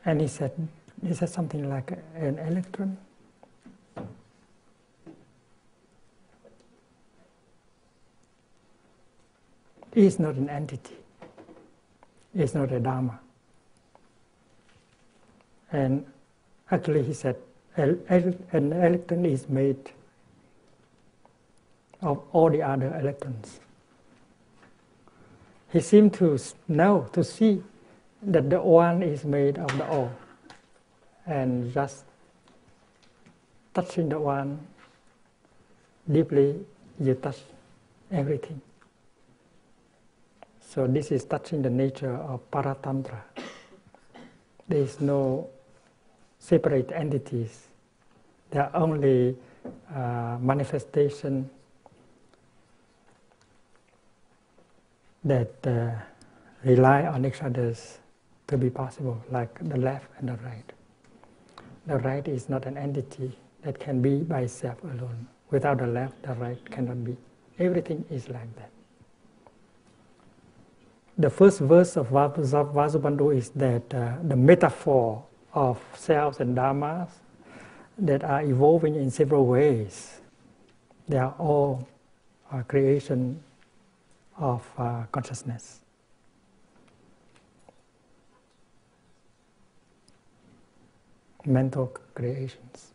And he said something like an electron is not an entity, it's not a dharma. And actually he said an electron is made of all the other electrons. He seemed to see that the one is made of the all, and just touching the one deeply, you touch everything. So this is touching the nature of Paratantra. There is no separate entities. There are only manifestation that rely on each other to be possible, like the left and the right. The right is not an entity that can be by itself alone. Without the left, the right cannot be. Everything is like that. The first verse of Vasubandhu is that the metaphor of selves and dharmas that are evolving in several ways, they are all creation of consciousness. Mental creations.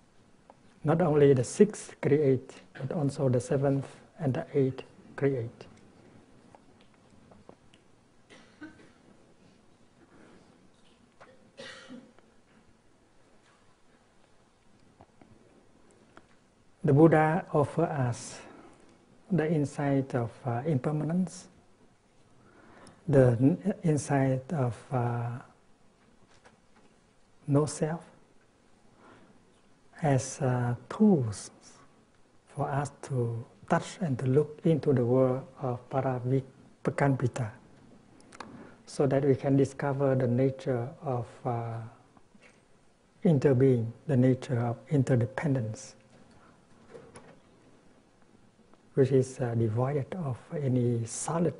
Not only the sixth create, but also the seventh and the eighth create. The Buddha offers us the insight of impermanence, the insight of no self, as tools for us to touch and to look into the world of Paravipakampitta, so that we can discover the nature of interbeing, the nature of interdependence, which is devoid of any solid,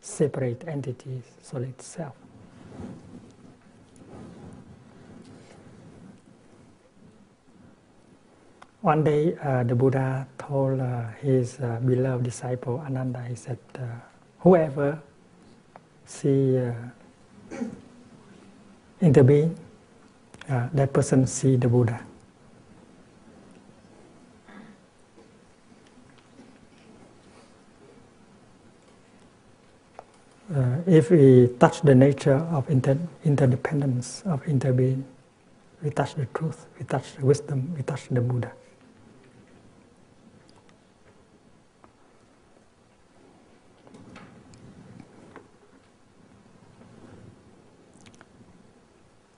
separate entities, solid self. One day, the Buddha told his beloved disciple Ananda, he said, whoever see interbeing, that person see the Buddha. If we touch the nature of interdependence, of interbeing, we touch the truth, we touch the wisdom, we touch the Buddha.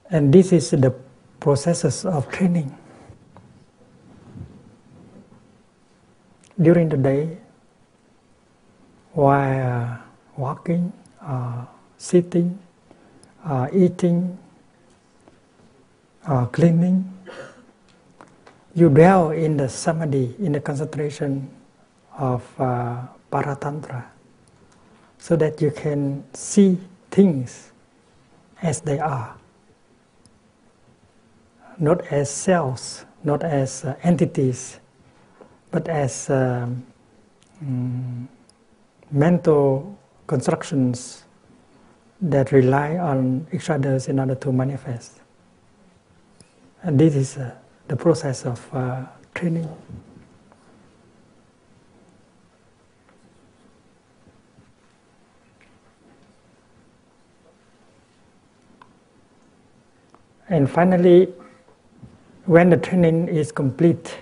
And this is the processes of training. During the day, while walking, sitting, eating, cleaning, you dwell in the samadhi, in the concentration of Paratantra, so that you can see things as they are. Not as selves, not as entities, but as mental constructions that rely on each other in order to manifest. And this is the process of training. And finally, when the training is complete,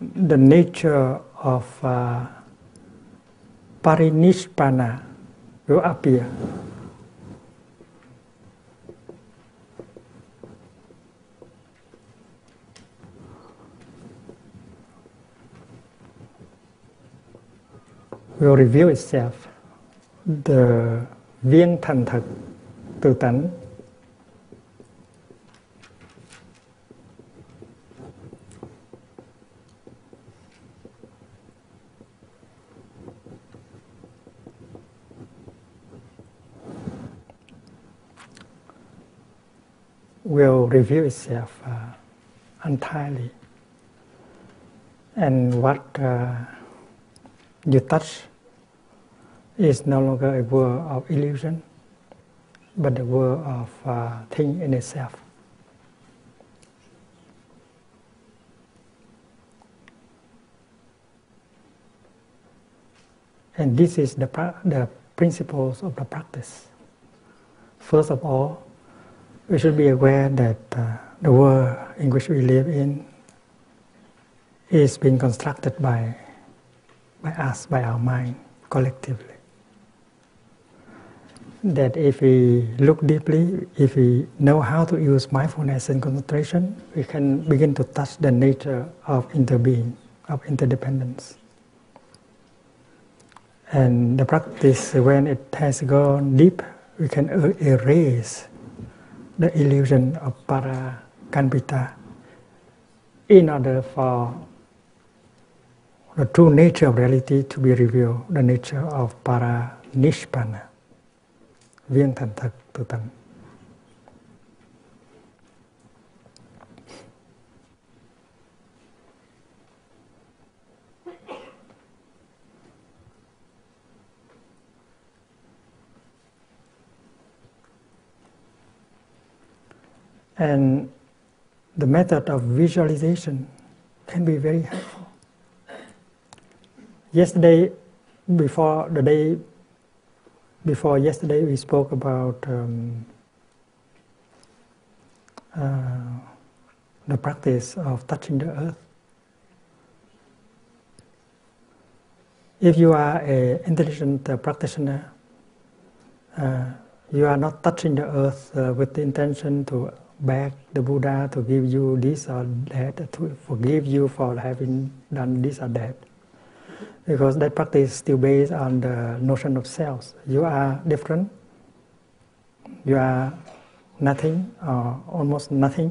the nature of parinishpana will appear. Will reveal itself. The viên thành thực, tự tánh, will reveal itself entirely. And what you touch is no longer a world of illusion, but the world of thing in itself. And this is the principles of the practice. First of all, we should be aware that the world in which we live in is being constructed by us, by our mind, collectively. That if we look deeply, if we know how to use mindfulness and concentration, we can begin to touch the nature of interbeing, of interdependence. And the practice, when it has gone deep, we can erase the illusion of para-kalpita in order for the true nature of reality to be revealed, the nature of para-nishpana, viên thành thật tự tánh. And the method of visualization can be very helpful. Yesterday, before yesterday, we spoke about the practice of touching the earth. If you are an intelligent practitioner, you are not touching the earth with the intention to beg the Buddha to give you this or that, to forgive you for having done this or that. Because that practice is still based on the notion of selves. You are different, you are nothing or almost nothing,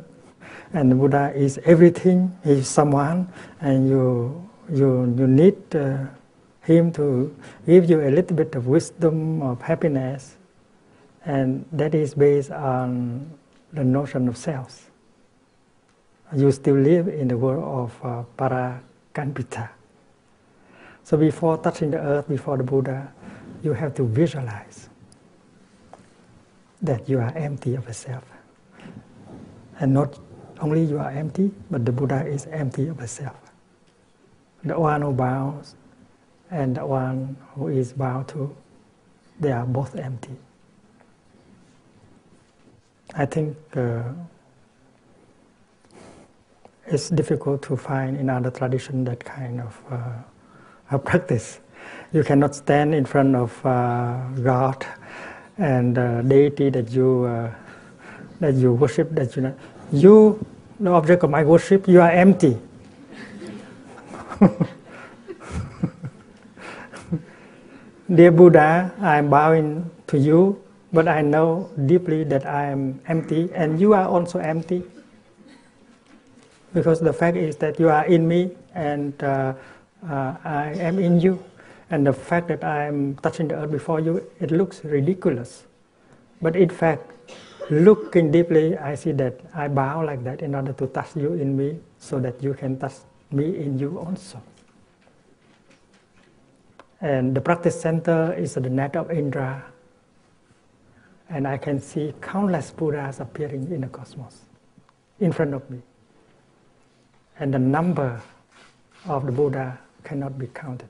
and the Buddha is everything, he is someone, and you need him to give you a little bit of wisdom, of happiness, and that is based on the notion of selves. You still live in the world of para-kalpita. So before touching the earth, before the Buddha, you have to visualize that you are empty of yourself. And not only you are empty, but the Buddha is empty of himself. The one who bows and the one who is bowed to, they are both empty. I think it's difficult to find in other tradition that kind of practice. You cannot stand in front of God and deity that you worship. You, the object of my worship, you are empty. Dear Buddha, I am bowing to you, but I know deeply that I am empty, and you are also empty. Because the fact is that you are in me, and I am in you. And the fact that I am touching the earth before you, it looks ridiculous. But in fact, looking deeply, I see that I bow like that in order to touch you in me, so that you can touch me in you also. And the practice center is the net of Indra. And I can see countless Buddhas appearing in the cosmos, in front of me. And the number of the Buddha cannot be counted.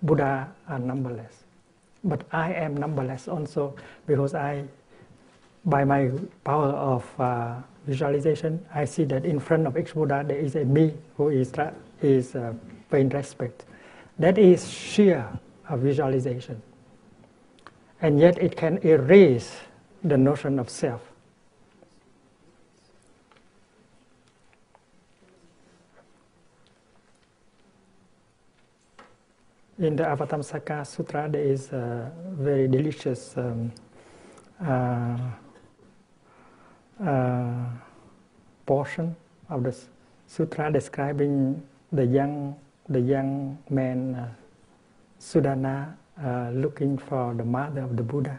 Buddha are numberless. But I am numberless also, because by my power of visualization, I see that in front of each Buddha there is a me who is paying respect. That is sheer visualization. And yet it can erase the notion of self. In the Avatamsaka Sutra, there is a very delicious portion of the sutra describing the young man Sudana looking for the mother of the Buddha.